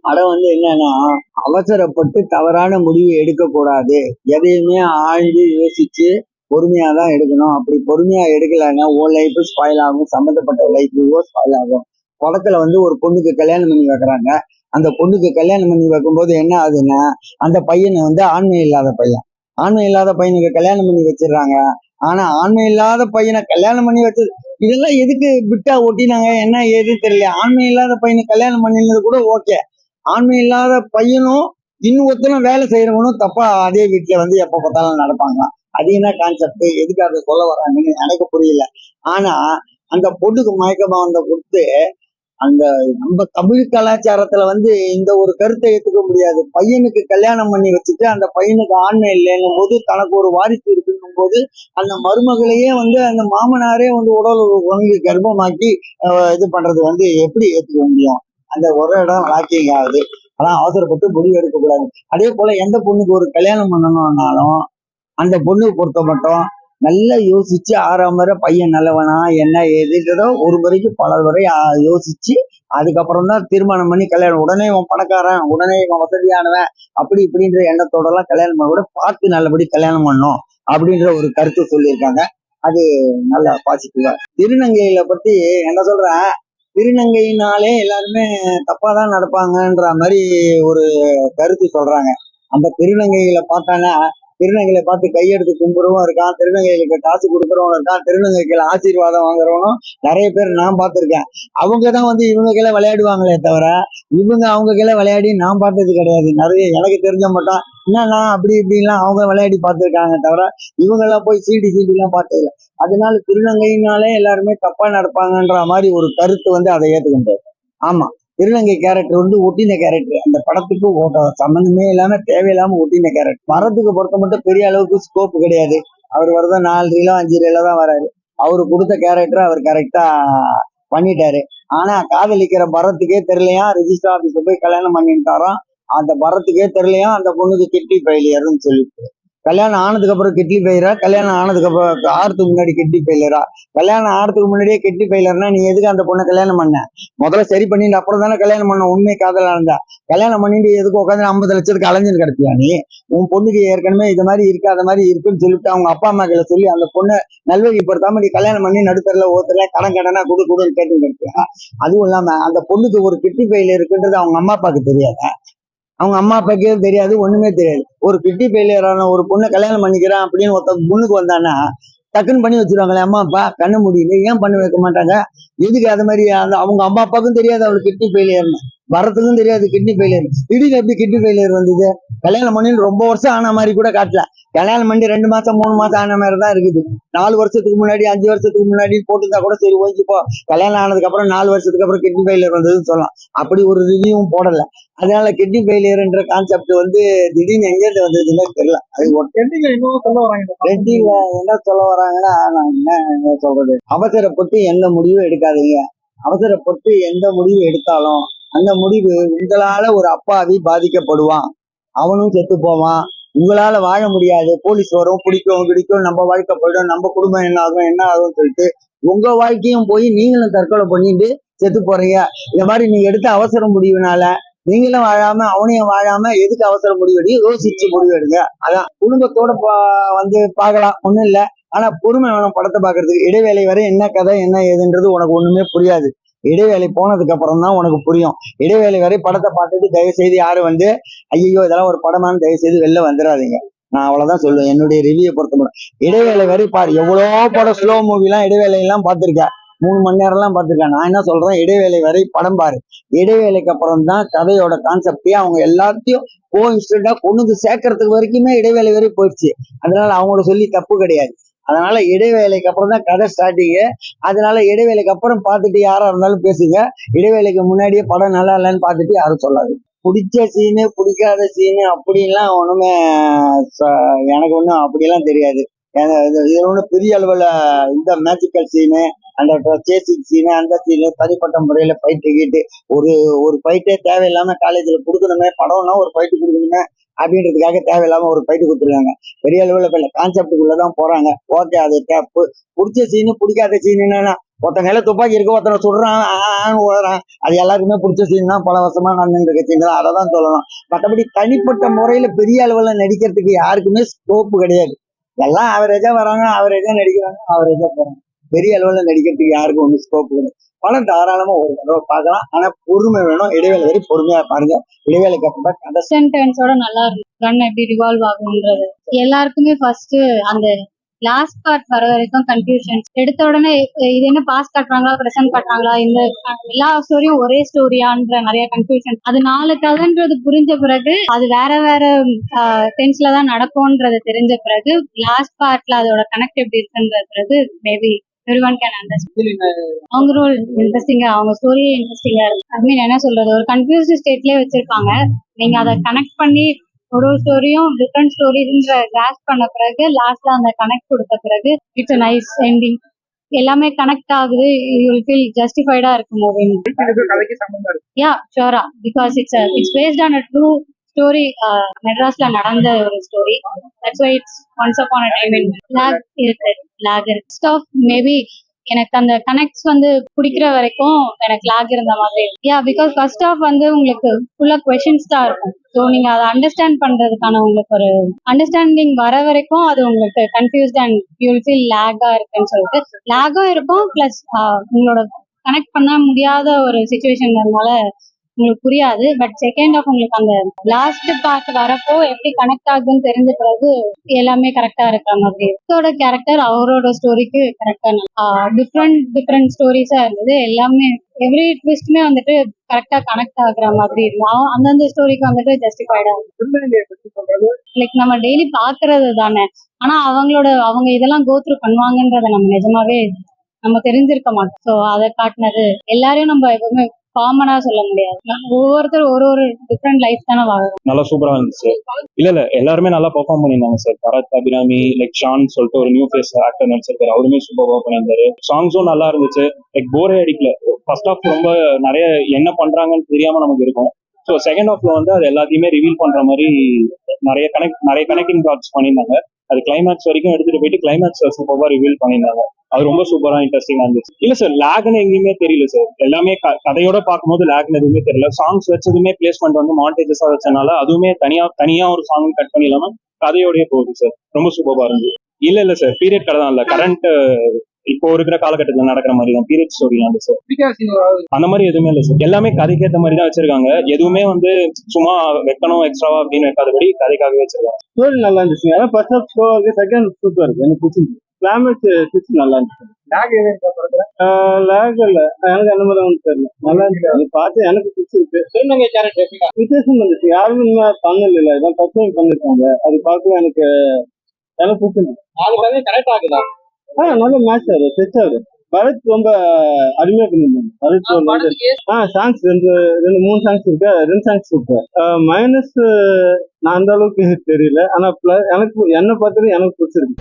படம் என்னன்னா, அவசரப்பட்டு தவறான முடிவு எடுக்கக்கூடாது. எதையுமே ஆழ்ந்து யோசிச்சு பொறுமையா தான் எடுக்கணும். அப்படி பொறுமையா எடுக்கலைன்னா உன் லைஃப் ஸ்பாயில் ஆகும், சம்மந்தப்பட்ட லைஃபோ ஸ்பாயில் ஆகும். படத்துல ஒரு பொண்ணுக்கு கல்யாணம் பண்ணி வைக்கிறாங்க. அந்த பொண்ணுக்கு கல்யாணம் பண்ணி வைக்கும்போது என்ன ஆகுதுன்னா, அந்த பையன் ஆண்மை இல்லாத பையன். ஆண்மை இல்லாத பையனுக்கு கல்யாணம் பண்ணி வச்சிடுறாங்க. ஆனா ஆண்மை இல்லாத பையனை கல்யாணம் பண்ணி வச்சது இதெல்லாம் எதுக்கு விட்டா ஒட்டினாங்க, என்ன ஏதுன்னு தெரியல. ஆண்மை இல்லாத பையனுக்கு கல்யாணம் பண்ணினது கூட ஓகே. ஆண்மை இல்லாத பையனும் இன்னொருத்தனும் வேலை செய்யறவனும் தப்பா அதே வீட்டுல எப்ப பார்த்தாலும் நடப்பாங்க. அது என்ன கான்செப்ட், எதுக்கு அதை சொல்ல வராங்கன்னு எனக்கு புரியல. ஆனா அந்த பொண்ணுக்கு மயக்கமா கொடுத்து அந்த நம்ம தமிழ் கலாச்சாரத்துல இந்த ஒரு கருத்தை ஏத்துக்க முடியாது. பையனுக்கு கல்யாணம் பண்ணி வச்சுட்டு அந்த பையனுக்கு ஆண்மை இல்லைன்னும் போது, தனக்கு ஒரு வாரிசு இருக்குன்னும் போது, அந்த மருமகளையே அந்த மாமனாரே உடல் உணவு கர்ப்பமாக்கி இது பண்றது எப்படி ஏத்துக்க முடியும்? அந்த ஒரு இடம் லாக்கிங் ஆகுது. ஆனா அவசரப்பட்டு முடிவு எடுக்க கூடாது. அதே போல எந்த பொண்ணுக்கு ஒரு கல்யாணம் பண்ணணும்னாலும் அந்த பொண்ணுக்கு பொறுத்த மட்டும் நல்லா யோசிச்சு 6ஆம் முறை பையன் நல்லவனா என்ன ஏதுன்றதோ ஒரு முறைக்கு பல முறை யோசிச்சு அதுக்கப்புறம் தான் திருமணம் பண்ணி கல்யாணம். உடனே இவன் பணக்காரன், உடனே இவன் வசதியானவன், அப்படி இப்படின்ற எண்ணத்தோட எல்லாம் கல்யாணம் பண்ண கூட பார்த்து நல்லபடி கல்யாணம் பண்ணும் அப்படின்ற ஒரு கருத்து சொல்லியிருக்காங்க. அது நல்லா பாசிட்டிவா. திருநங்கையில பத்தி என்ன சொல்றேன், திருநங்கையினாலே எல்லாருமே தப்பாதான் நடப்பாங்கன்ற மாதிரி ஒரு கருத்து சொல்றாங்க. அந்த திருநங்கைகளை பார்த்தானா, திருநங்கைகளை பார்த்து கையெடுத்து கும்புறவும் இருக்கான், திருநங்கைகளுக்கு காசு கொடுக்குறவனும் இருக்கான், திருநங்கைகள் ஆசீர்வாதம் வாங்குறவனும் நிறைய பேர் நான் பார்த்திருக்கேன். அவங்கதான் இவங்க கீழே விளையாடுவாங்களே தவிர இவங்க அவங்க கீழே விளையாடி நான் பார்த்தது கிடையாது. நிறைய எனக்கு தெரிஞ்ச மட்டும் என்னன்னா அப்படி இப்படின்லாம் அவங்க விளையாடி பார்த்துருக்காங்க தவிர இவங்க எல்லாம் போய் சீடி எல்லாம் பார்த்ததில்லை. அதனால திருநங்கையினாலே எல்லாருமே தப்பா நடப்பாங்கன்ற மாதிரி ஒரு கருத்து அதை ஏற்றுக்க முடியாது. ஆமா, திருநங்கை கேரக்டர் ஒட்டின கேரக்டர். அந்த படத்துக்கு சம்பந்தமே இல்லாம தேவையில்லாம ஒட்டின கேரக்டர். வரதுக்கு பொறுத்த மட்டும் பெரிய அளவுக்கு ஸ்கோப் கிடையாது. அவர் வரதான் 4 ரீலோ 5 ரீலோ தான் வராரு. அவரு கொடுத்த கேரக்டர் அவர் கரெக்டா பண்ணிட்டாரு. ஆனா காதலிக்கிற பரத்துக்கே தெரியலையா, ரிஜிஸ்டர் ஆபீஸ்ல போய் கல்யாணம் பண்ணிட்டாராம். அந்த பரத்துக்கே தெரியலையா அந்த பொண்ணுக்கு கிட்னி ஃபெயிலியர்னு சொல்லிட்டு. கல்யாணம் ஆனதுக்கு அப்புறம் கிட்னி ஃபெயிலரா, கல்யாணம் ஆனதுக்கு அப்புறம் ஆறதுக்கு முன்னாடி கிட்னி ஃபெயிலரா? கல்யாணம் ஆறதுக்கு முன்னாடியே கிட்னி ஃபெயிலர்னா நீ எதுக்கு அந்த பொண்ணை கல்யாணம் பண்ண? முதல்ல சரி பண்ணிட்டு அப்புறம் தானே கல்யாணம் பண்ண. உண்மை காதலா இருந்தா கல்யாணம் பண்ணிட்டு எதுக்கு உட்காந்து 50 லட்சத்துக்கு அலைஞ்சுன்னு கிடப்பியா நீ? உன் பொண்ணுக்கு ஏற்கனவே இது மாதிரி இருக்கு அது மாதிரி இருக்குன்னு சொல்லிட்டு அவங்க அப்பா அம்மாக்களை சொல்லி அந்த பொண்ணை நல்வழிப்படுத்தாம நீ கல்யாணம் பண்ணி நடுத்தரில் ஒருத்தர கடனா கொடுன்னு கேட்டு கிடப்பியா? அதுவும் இல்லாம அந்த பொண்ணுக்கு ஒரு கிட்னி ஃபெயிலியர் இருக்குன்றது அவங்க அம்மா அப்பாவுக்கு தெரியாத? அவங்க அம்மா அப்பாக்கே தெரியாது, ஒண்ணுமே தெரியாது. ஒரு கிட்னி ஃபெயிலியரான ஒரு பொண்ணை கல்யாணம் பண்ணிக்கிறான் அப்படின்னு ஒருத்த முன்னுக்கு வந்தானா டக்குன்னு பண்ணி வச்சிருவாங்களே அம்மா அப்பா, கண்ணு முடியல, ஏன் பண்ணி வைக்க மாட்டாங்க? எதுக்கு அது மாதிரி? அவங்க அம்மா அப்பாவுக்கும் தெரியாது அவளுக்கு கிட்னி ஃபெயிலியர்னு, வரத்துக்கும் தெரியாது கிட்னி ஃபெயிலியர். திடீர்னு எப்படி கிட்னி ஃபெயிலியர் வந்தது? கல்யாணம் பண்ணி ரொம்ப வருஷம் ஆன மாதிரி கூட காட்டல. கல்யாணம் பண்ணி 2 மாசம் 3 மாசம் ஆன மாதிரி தான் இருக்குது. 4 வருஷத்துக்கு முன்னாடி 5 வருஷத்துக்கு முன்னாடி போட்டுருந்தா கூட சரி ஓகேப்போ. கல்யாணம் ஆனதுக்கு அப்புறம் 4 வருஷத்துக்கு அப்புறம் கிட்னி ஃபெயிலியர் வந்ததுன்னு சொல்லலாம். அப்படி ஒரு ரிவ்யூவும் போடல. அதனால கிட்னி ஃபெயிலியர்ன்ற கான்செப்ட் திடீர்னு எங்கேருந்து வந்ததுன்னு தெரியல. அது என்ன சொல்ல வராங்கன்னா, நான் என்ன சொல்றது, அவசரப்பட்டு எந்த முடிவும் எடுக்காதீங்க. அவசரப்பட்டு எந்த முடிவு எடுத்தாலும் அந்த முடிவு உங்களால ஒரு அப்பாவி பாதிக்கப்படுவான், அவனும் செத்து போவான், உங்களால வாழ முடியாது, போலீஸ் வரும் பிடிக்கும், நம்ம வாழ்க்கை போயிடும், நம்ம குடும்பம் என்ன ஆகும் சொல்லிட்டு உங்க வாழ்க்கையும் போய் நீங்களும் தற்கொலை பண்ணிட்டு செத்து போறீங்க. இந்த மாதிரி நீங்க எடுத்த அவசர முடிவுனால நீங்களும் வாழாம அவனையும் வாழாம எதுக்கு அவசர முடிவெடி? யோசிச்சு முடிவெடுங்க. அதான் குடும்பத்தோட பார்க்கலாம், ஒண்ணும் இல்ல. ஆனா பொறுமை வேணும் படத்தை பாக்குறதுக்கு. இடைவேளை வரை என்ன கதை என்ன ஏதுன்றது உனக்கு ஒண்ணுமே புரியாது. இடைவேளை போனதுக்கு அப்புறம் தான் உனக்கு புரியும். இடைவேளை வரை படத்தை பார்த்துட்டு தயவு செய்து யாரும் ஐயோ இதெல்லாம் ஒரு படமானு தயவு செய்து வெளில வந்துடாதீங்க. நான் அவ்வளவுதான் சொல்லுவேன் என்னுடைய ரிவ்யூ பொறுத்த மட்டும். இடைவேளை வரை பாரு. எவ்வளவோ படம் ஸ்லோ மூவி எல்லாம் இடைவேளை எல்லாம் பார்த்திருக்கேன், 3 மணி நேரம் எல்லாம் பார்த்திருக்கேன். நான் என்ன சொல்றேன், இடைவேளை வரை படம் பாரு. இடைவேளைக்கு அப்புறம் தான் கதையோட கான்செப்டே அவங்க எல்லாத்தையும் கோஇன்சிடென்ட்டா கொண்டு சேர்க்கறதுக்கு வரைக்குமே இடைவேளை வரை போயிடுச்சு. அதனால அவங்களோட சொல்லி தப்பு கிடையாது. அதனால இடைவேளைக்கு அப்புறம் தான் கதை ஸ்டார்டிங்கு. அதனால இடைவேளைக்கு அப்புறம் பார்த்துட்டு யாரா இருந்தாலும் பேசுங்க. இடைவேளைக்கு முன்னாடியே படம் நல்லா இல்லைன்னு பார்த்துட்டு யாரும் சொல்லாது. பிடிச்ச சீனு பிடிக்காத சீனு அப்படின்லாம் ஒண்ணுமே எனக்கு ஒன்றும் அப்படியெல்லாம் தெரியாது. இது ஒன்றும் பெரிய அளவுல இந்த மேஜிக்கல் சீனு, அந்த சேசிங் சீனு, அந்த சீனு, தனிப்பட்ட முறையில ஃபைட்டு கீட்டு ஒரு ஃபைட்டே தேவையில்லாம காலேஜ்ல கொடுக்கணுமே, படம்னா ஒரு ஃபைட்டு கொடுக்கணுமே அப்படின்றதுக்காக தேவையில்லாம ஒரு ஃபைட்டு கொடுத்துருக்காங்க. பெரிய அளவுல கான்செப்டுக்குள்ளதான் போறாங்க. ஓகே, அது பிடிச்ச சீனு பிடிக்காத சீனு என்னன்னா ஒருத்தன் கையில துப்பாக்கி இருக்கு, ஒருத்தனை சுடுறான், ஓடுறான். அது எல்லாருக்குமே பிடிச்ச சீன் தான், பல வருஷமா நடந்துட்டு இருக்க சீன் தான், அதை தான் சொல்லணும். மற்றபடி தனிப்பட்ட முறையில பெரிய அளவுல நடிக்கிறதுக்கு யாருக்குமே ஸ்கோப் கிடையாது. எல்லாம் ஆவரேஜா வராங்க, ஆவரேஜா நடிக்கிறாங்க, ஆவரேஜா போறாங்க. பெரிய அளவுல நடிக்கிறதுக்கு யாருக்கும் ஒன்றும் ஸ்கோப் கிடையாது. படம் தாராளமா ஒரு தடவை பார்க்கலாம். ஆனா பொறுமை வேணும். இடைவேளை வரை பொறுமையா பாருங்க. இடைவேளைக்கு அப்புறம் கதை சென்டென்ஸோட நல்லா இருக்கும். கன் எப்படி ரிவால்வ் ஆகும்ன்றது எல்லாருக்குமே ஃபர்ஸ்ட் அந்த லாஸ்ட் பார்ட் வர வரைக்கும் கன்ஃபியூஷன். எடுத்த உடனே இது என்ன பாஸ்ட் காட்டுறாங்களா பிரசன்ட் காட்டுறாங்களா, இந்த எல்லா ஸ்டோரியும் ஒரே ஸ்டோரியான்ற நிறைய கன்ஃபியூஷன். அது 4 கதைன்றது புரிஞ்ச பிறகு அது வேற வேற டென்ஸ்ல தான் நடக்கும்ன்றது தெரிஞ்ச பிறகு லாஸ்ட் பார்ட்ல அதோட கனெக்ட் எப்படி இருக்குன்ற பிறகு மேபி everyone can understand. அவங்க ரோல் இன்ட்ரெஸ்டிங்கா, அவங்க ஸ்டோரி இன்ட்ரெஸ்டிங்கா இருக்கு. ஐ மீன் என்ன சொல்றது, ஒரு கன்ஃபியூஸ்ட் ஸ்டேட்லயே வச்சிருப்பாங்க. நீங்க அதை கனெக்ட் பண்ணி ஒரு ஸ்டோரியும் டிஃப்ரெண்ட் ஸ்டோரிஸ்ன்ற கிராஸ் பண்ண பிறகு லாஸ்ட்ல அந்த கனெக்ட் கொடுத்த பிறகு இட்ஸ் a நைஸ் எண்டிங். எல்லாமே கனெக்ட் ஆகுது. யூ வில் ஃபீல் ஜஸ்டிஃபைடா இருக்கு மூவி. யா ஷூரா, because it's based on a true story. மெட்ராஸ்ல நடந்த ஒரு story. That's why it's once upon a time in லாக் இருக்கு. ஸ்டாஃப் மேபி எனக்கு அந்த கனெக்ட்ஸ் வந்து பிடிக்கிற வரைக்கும் எனக்கு லாக் இருந்த மாதிரி. யா, பிகாஸ் ஃபர்ஸ்ட் ஆஃப் வந்து உங்களுக்கு ஃபுல்லா கொஸ்டின்ஸ் தான் இருக்கும். ஸோ நீங்க அதை அண்டர்ஸ்டாண்ட் பண்றதுக்கான உங்களுக்கு ஒரு அண்டர்ஸ்டாண்டிங் வர வரைக்கும் அது உங்களுக்கு confused and you will feel Lekha இருக்குன்னு சொல்லிட்டு லேகும் இருக்கும். பிளஸ் உங்களோட கனெக்ட் பண்ண முடியாத ஒரு சுச்சுவேஷன்னால உங்களுக்கு புரியாது. பட் செகண்ட் ஆஃப் உங்களுக்கு அந்த லாஸ்ட் பார்ட் வரப்போ எப்படி கனெக்ட் ஆகுதுன்னு தெரிஞ்ச பிறகு எல்லாமே கரெக்டா இருக்கிற மாதிரி. இதோட கேரக்டர் அவரோட ஸ்டோரிக்கு கரெக்டா டிஃப்ரெண்ட் ஸ்டோரிஸா இருந்தது. எல்லாமே எவ்ரி ட்விஸ்ட்மே வந்துட்டு கரெக்டா கனெக்ட் ஆகுற மாதிரி இருந்தோம். அந்தந்த ஸ்டோரிக்கு வந்துட்டு ஜஸ்டிஃபைடா லைக் நம்ம டெய்லி பாக்குறது தானே. ஆனா அவங்க இதெல்லாம் கோத்ரூ பண்ணுவாங்கன்றத நம்ம நிஜமாவே நம்ம தெரிஞ்சிருக்க மாட்டோம். ஸோ அதை காட்டினது எல்லாரையும் நம்ம எப்பவுமே காமனா சொல்ல முடியாது. ஒவ்வொருத்தரும் ஒரு டிஃப்ரெண்ட் லைஃப் தானே வாழணும். நல்லா சூப்பரா இருந்துச்சு. இல்ல எல்லாருமே நல்லா பெர்ஃபார்ம் பண்ணியிருந்தாங்க சார். பரத், அபிராமி, லைக் ஷான் சொல்லிட்டு ஒரு நியூ ஃபேஸ் ஆக்டர் நடிச்சிருக்காரு, அவருமே சூப்பரா பண்ணியிருந்தாரு. சாங்ஸும் நல்லா இருந்துச்சு. லைக் போரே அடிக்கல. ஃபர்ஸ்ட் ஹாஃப் ரொம்ப நிறைய என்ன பண்றாங்கன்னு தெரியாம நமக்கு இருக்கும். ஸோ செகண்ட் ஹாஃப்ல வந்து அது எல்லாத்தையுமே ரிவீல் பண்ற மாதிரி நிறைய கனெக்டிங் டாட்ஸ் பண்ணியிருந்தாங்க. அது கிளைமேக்ஸ் வரைக்கும் எடுத்துட்டு போயிட்டு கிளைமேக்ஸ் சூப்பரா ரிவீல் பண்ணியிருந்தாங்க. அது ரொம்ப சூப்பரா இன்ட்ரெஸ்டிங்கா இருந்துச்சு. இல்ல சார், லேக்னு எங்கேயுமே தெரியல சார். எல்லாமே கதையோட பார்க்கும்போது லேக்னு எதுவுமே தெரியல. சாங்ஸ் வச்சதுமே பிளேஸ்மெண்ட் வந்து மாண்டேஜஸா வச்சனால அதுவுமே தனியா ஒரு சாங் கட் பண்ணி இல்லாம கதையோடய போகுது சார். ரொம்ப சூப்பரா இருந்துச்சு. இல்ல சார், பீரியட் கதை தான் இல்ல, கரண்ட் இப்போ இருக்கிற காலகட்டத்தில் நடக்கிற மாதிரி தான் பீரியட் ஸ்டோரி தான் சார். அந்த மாதிரி எதுவுமே இல்லை சார். எல்லாமே கதைக்கேற்ற மாதிரி தான் வச்சிருக்காங்க. எதுவுமே வந்து சும்மா வைக்கணும் எக்ஸ்ட்ராவா அப்படின்னு வைக்காதபடி கதைக்காகவே வச்சிருக்காங்க. ஸ்டோரி நல்லா இருந்துச்சு. அதான் ஃபர்ஸ்ட் ஹாஃப் ஸ்லோவா இருக்கு, செகண்ட் சூப்பர் இருக்கு. எனக்கு பிடிச்சிருக்கு. கிளைமேக்ஸ் நல்லா இருந்துச்சு. லேக் இல்ல, எனக்கு அந்த மாதிரி ஒன்றும் தெரியல. நல்லா இருந்துச்சு. அது பார்த்து எனக்கு பிடிச்சிருக்கு. வித்தியாசம் இருந்துச்சு. யாருமே இன்னும் பண்ணல, இதான் ஃபர்ஸ்ட் டைம் பண்ணிருக்காங்க. அது பார்க்க எனக்கு பிடிச்சிருக்கு. கரெக்ட் ஆகுதா? நல்ல மேட்ச் ஆகுது, செட் ஆகுது. பரத் ரொம்ப அருமையா பண்ணிருந்தாங்க. பரத் சாங்ஸ் 2-3 சாங்ஸ் இருக்கு. 2 சாங்ஸ் இருக்கு. மைனஸ் நான் அந்த அளவுக்கு தெரியல. ஆனா எனக்கு என்ன பார்த்தது எனக்கு பிடிச்சிருக்கு.